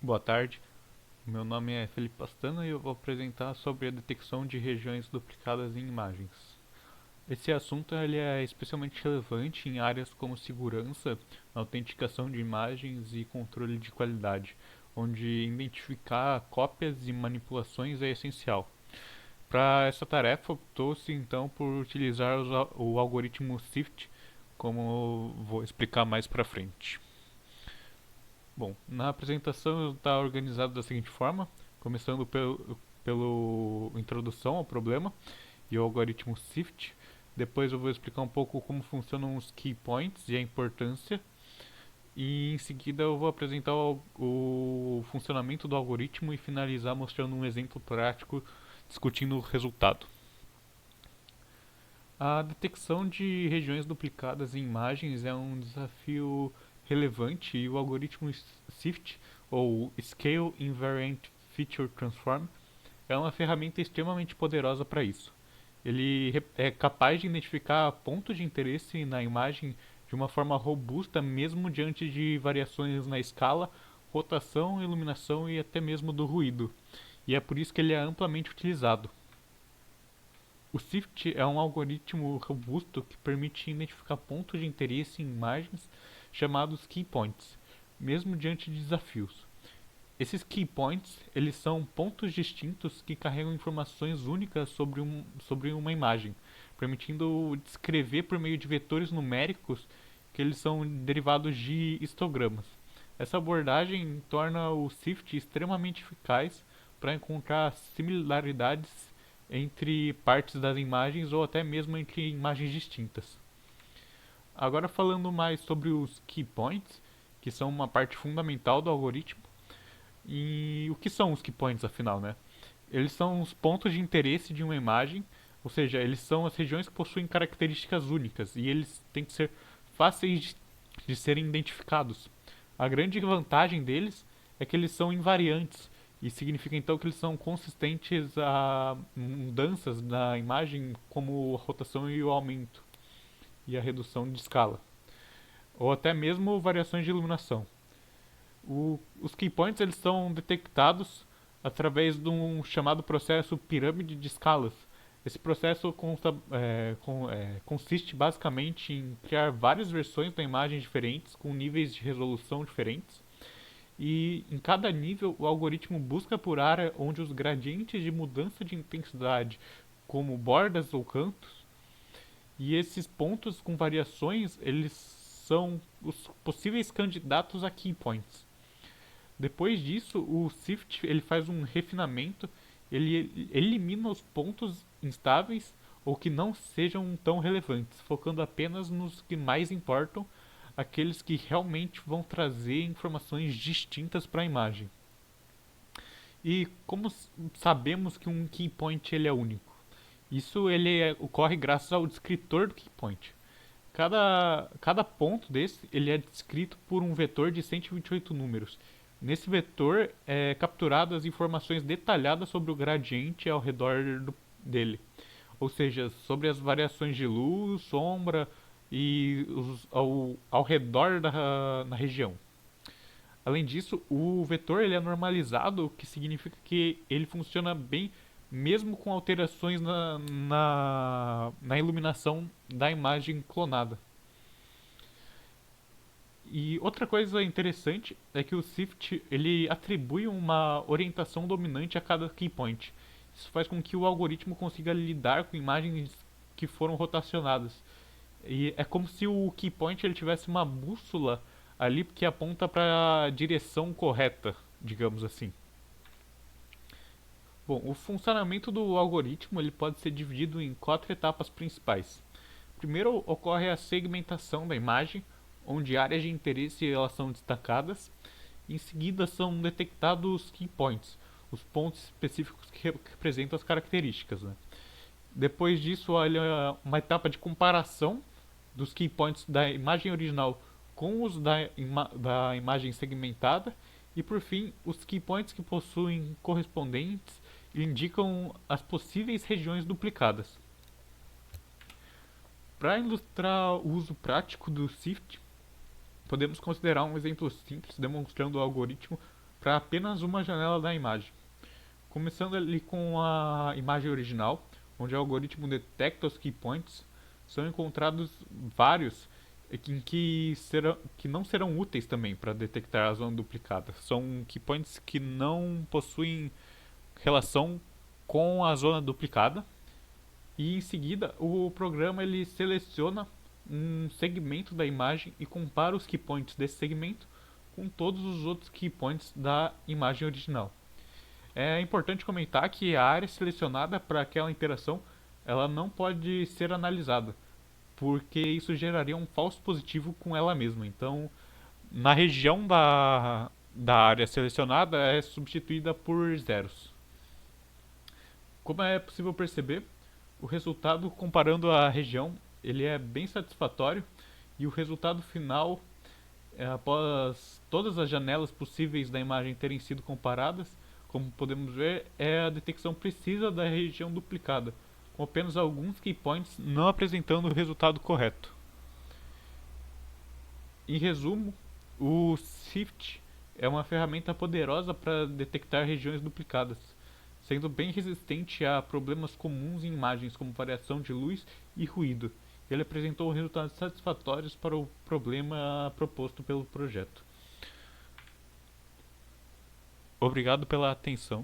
Boa tarde, meu nome é Felipe Pastana e eu vou apresentar sobre a detecção de regiões duplicadas em imagens. Esse assunto ele é especialmente relevante em áreas como segurança, autenticação de imagens e controle de qualidade, onde identificar cópias e manipulações é essencial. Para essa tarefa, optou-se então por utilizar o algoritmo SIFT, como vou explicar mais para frente. Bom, na apresentação está organizado da seguinte forma, começando pelo introdução ao problema e o algoritmo SIFT. Depois eu vou explicar um pouco como funcionam os key points e a importância. E em seguida eu vou apresentar o funcionamento do algoritmo e finalizar mostrando um exemplo prático discutindo o resultado. A detecção de regiões duplicadas em imagens é um desafio relevante e o algoritmo SIFT, ou Scale Invariant Feature Transform, é uma ferramenta extremamente poderosa para isso. Ele é capaz de identificar pontos de interesse na imagem de uma forma robusta, mesmo diante de variações na escala, rotação, iluminação e até mesmo do ruído. E é por isso que ele é amplamente utilizado. O SIFT é um algoritmo robusto que permite identificar pontos de interesse em imagens chamados key points, mesmo diante de desafios. Esses key points, eles são pontos distintos que carregam informações únicas sobre uma imagem, permitindo descrever por meio de vetores numéricos que eles são derivados de histogramas. Essa abordagem torna o SIFT extremamente eficaz para encontrar similaridades entre partes das imagens ou até mesmo entre imagens distintas. Agora falando mais sobre os key points, que são uma parte fundamental do algoritmo. E o que são os key points afinal, né? Eles são os pontos de interesse de uma imagem, ou seja, eles são as regiões que possuem características únicas e eles têm que ser fáceis de serem identificados. A grande vantagem deles é que eles são invariantes e significa então que eles são consistentes a mudanças na imagem, como a rotação e o aumento e a redução de escala, ou até mesmo variações de iluminação. Os key points eles são detectados através de um chamado processo pirâmide de escalas. Esse processo consiste basicamente em criar várias versões da imagem diferentes com níveis de resolução diferentes. E em cada nível, o algoritmo busca por área onde os gradientes de mudança de intensidade, como bordas ou cantos, e esses pontos com variações, eles são os possíveis candidatos a key points. Depois disso, o SIFT ele faz um refinamento, ele elimina os pontos instáveis ou que não sejam tão relevantes, focando apenas nos que mais importam, aqueles que realmente vão trazer informações distintas para a imagem. E como sabemos que um key point ele é único? Isso ocorre graças ao descritor do key point. Cada ponto desse ele é descrito por um vetor de 128 números. Nesse vetor é capturado as informações detalhadas sobre o gradiente ao redor dele, ou seja, sobre as variações de luz, sombra e ao redor na região. Além disso, o vetor ele é normalizado, o que significa que ele funciona bem mesmo com alterações na iluminação da imagem clonada. E outra coisa interessante é que o SIFT ele atribui uma orientação dominante a cada key point. Isso faz com que o algoritmo consiga lidar com imagens que foram rotacionadas. E é como se o key point ele tivesse uma bússola ali que aponta para a direção correta, digamos assim. Bom, o funcionamento do algoritmo ele pode ser dividido em quatro etapas principais. Primeiro ocorre a segmentação da imagem, onde áreas de interesse elas são destacadas. Em seguida são detectados key points, os pontos específicos que representam as características. Né? Depois disso, olha uma etapa de comparação dos key points da imagem original com os da imagem segmentada. E por fim, os key points que possuem correspondentes indicam as possíveis regiões duplicadas. Para ilustrar o uso prático do SIFT, podemos considerar um exemplo simples demonstrando o algoritmo para apenas uma janela da imagem. Começando ali com a imagem original, onde o algoritmo detecta os keypoints, são encontrados vários que não serão úteis também para detectar a zona duplicada. São keypoints que não possuem relação com a zona duplicada, e em seguida o programa ele seleciona um segmento da imagem e compara os keypoints desse segmento com todos os outros keypoints da imagem original. É importante comentar que a área selecionada para aquela interação ela não pode ser analisada, porque isso geraria um falso positivo com ela mesma. Então, na região da área selecionada é substituída por zeros. Como é possível perceber, o resultado comparando a região ele é bem satisfatório e o resultado final, após todas as janelas possíveis da imagem terem sido comparadas, como podemos ver, é a detecção precisa da região duplicada, com apenas alguns keypoints não apresentando o resultado correto. Em resumo, o SIFT é uma ferramenta poderosa para detectar regiões duplicadas, sendo bem resistente a problemas comuns em imagens como variação de luz e ruído. Ele apresentou resultados satisfatórios para o problema proposto pelo projeto. Obrigado pela atenção.